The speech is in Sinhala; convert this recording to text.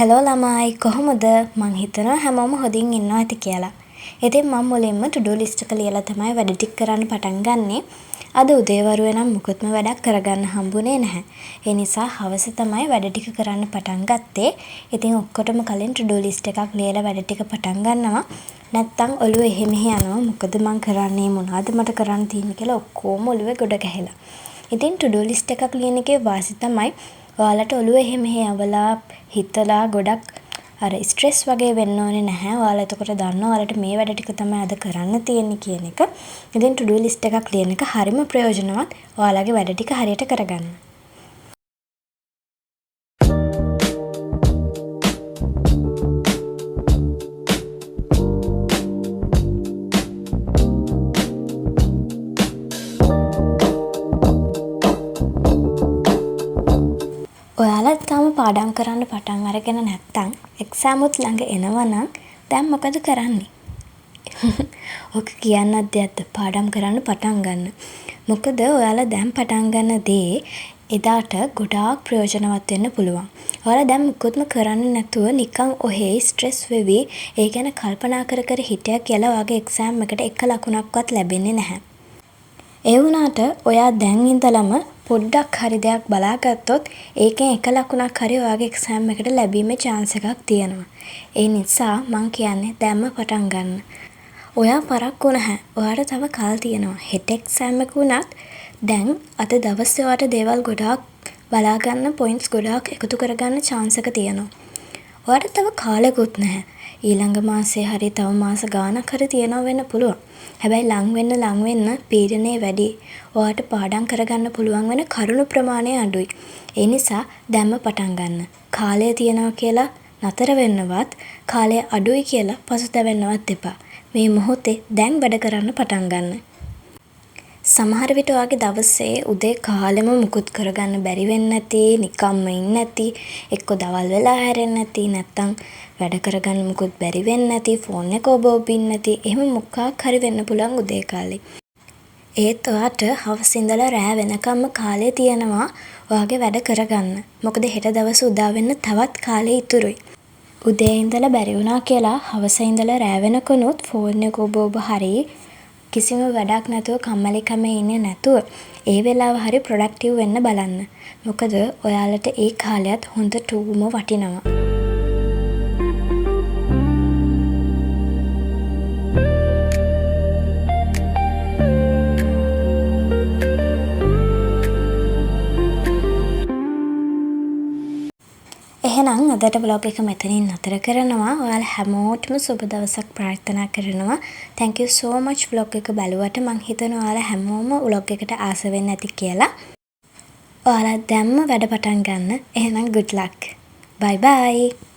හැලෝ ළමයි කොහොමද? මං හිතනවා හැමෝම හොඳින් ඉන්නවා ඇති කියලා. ඉතින් මම මුලින්ම to-do list එක ලියලා තමයි වැඩ ටික කරන්න පටන් ගන්නෙ. අද උදේවරුේ නම් මුකුත්ම වැඩක් කරගන්න හම්බුනේ නැහැ. ඒ නිසා හවස තමයි වැඩ ටික කරන්න පටන් ගත්තේ. ඉතින් ඔක්කොටම කලින් to-do list එකක් ලියලා වැඩ ටික පටන් ගන්නවා. නැත්තම් ඔළුව එහෙ මෙහෙ යනවා. මොකද මං කරන්නේ මොනවද මට කරන්න තියෙන්නේ කියලා ඔක්කොම ඔළුවේ ගොඩ ගැහිලා. ඉතින් to-do list එකක් ලියන එකේ වාසි තමයි ඔයාලට ඔළුව එහෙ මෙහෙ යවලා හිතලා ගොඩක් ස්ට්‍රෙස් වගේ වෙන්න ඕනේ නැහැ. ඔයාලා එතකොට දන්නවා ඔයාලට මේ වැඩ ටික තමයි අද කරන්න තියෙන්නේ කියන එක. ඉතින් to do list එකක් ලියන එක හරිම ප්‍රයෝජනවත්. ඔයාලගේ වැඩ ටික හරියට කරගන්න. ඔයාලා තාම පාඩම් කරන්න පටන් අරගෙන නැත්තම් එක්සෑම් උත් ළඟ එනවා නම් දැන් මොකද කරන්නේ? ඔක කියන්නත් දෙයක්ද පාඩම් කරන්න පටන් ගන්න. මොකද ඔයාලා දැන් පටන් ගන්න දේ එදාට ගොඩාක් ප්‍රයෝජනවත් වෙන්න පුළුවන්. ඔයාලා දැන් මුකුත්ම කරන්නේ නැතුව නිකන් ඔහේ ස්ට්‍රෙස් වෙවි ඒ ගැන කල්පනා කර කර හිටියා කියලා ඔයාගේ එක්සෑම් එකට එක ලකුණක්වත් ලැබෙන්නේ නැහැ. ඒ වුණාට ඔයා දැන් ඉඳලම පොඩ්ඩක් හරි දෙයක් බලාගත්තොත් ඒකෙන් එක ලකුණක් හරි ඔයාගේ එක්සෑම් එකට ලැබීමේ chance එකක් තියෙනවා. ඒ නිසා මං කියන්නේ දැන්ම පටන් ගන්න. ඔයා පරක්කු නැහැ. ඔයාට තව කල් තියෙනවා. හෙට එක්සෑම් එක වුණත් දැන් අද දවසේ ඔයාට දේවල් ගොඩාක් බලා ගන්න points ගොඩාක් එකතු කරගන්න chance එක තියෙනවා. ඔයාට තව කාලෙකුත් නැහැ. ඊළඟ මාසේ හරි තව මාස ගාණක් හරි තියෙනවා වෙන්න පුළුවන්. හැබැයි ලං වෙන්න පීඩනය වැඩි. ඔයාට පාඩම් කරගන්න පුළුවන් වෙන කරුණු ප්‍රමාණය අඩුයි. ඒ නිසා දැන්ම පටන් ගන්න. කාලය තියෙනවා කියලා නතර වෙන්නවත් කාලය අඩුයි කියලා පසුතැවෙන්නවත් එපා. මේ මොහොතේ දැන් වැඩ කරන්න පටන් ගන්න. සමහර විට ඔයාගේ දවසේ උදේ කාලෙම මුකුත් කරගන්න බැරි වෙන්නේ නැති, නිකම්ම ඉන්නේ නැති, එක්ක දවල් වෙලා හැරෙන්නේ නැති, නැත්තම් වැඩ කරගන්න මුකුත් බැරි වෙන්නේ නැති, ෆෝන් එක ඔබ ඉන්නේ නැති, එහෙම මොකක් හරි වෙන්න පුළුවන් උදේ කාලේ. ඒත් ඔයාට හවස ඉඳලා රෑ වෙනකම්ම කාලය තියෙනවා ඔයාගේ වැඩ කරගන්න. මොකද හෙට දවස උදා වෙන්න තවත් කාලය ඉතුරුයි. උදේ ඉඳලා බැරි වුණා කියලා හවස ඉඳලා රෑ වෙනකනුත් ෆෝන් එක ඔබ හරි කිසිම වැඩක් නැතුව කම්මැලිකමේ ඉන්නේ නැතුව ඒ වෙලාව හරි ප්‍රොඩක්ටිව් වෙන්න බලන්න. මොකද ඔයාලට ඒ කාලයත් හොඳටම වටිනවා. එහෙනම් අදට vlog එක මෙතනින් නතර කරනවා. ඔයාලා හැමෝටම සුබ දවසක් ප්‍රාර්ථනා කරනවා. Thank you so much vlog එක බලුවට. මං හිතනවා ඔයාලා හැමෝම vlog එකට ආස වෙන්න ඇති කියලා. ඔයාලා දැන්ම වැඩ පටන් ගන්න. එහෙනම් good luck. Bye bye.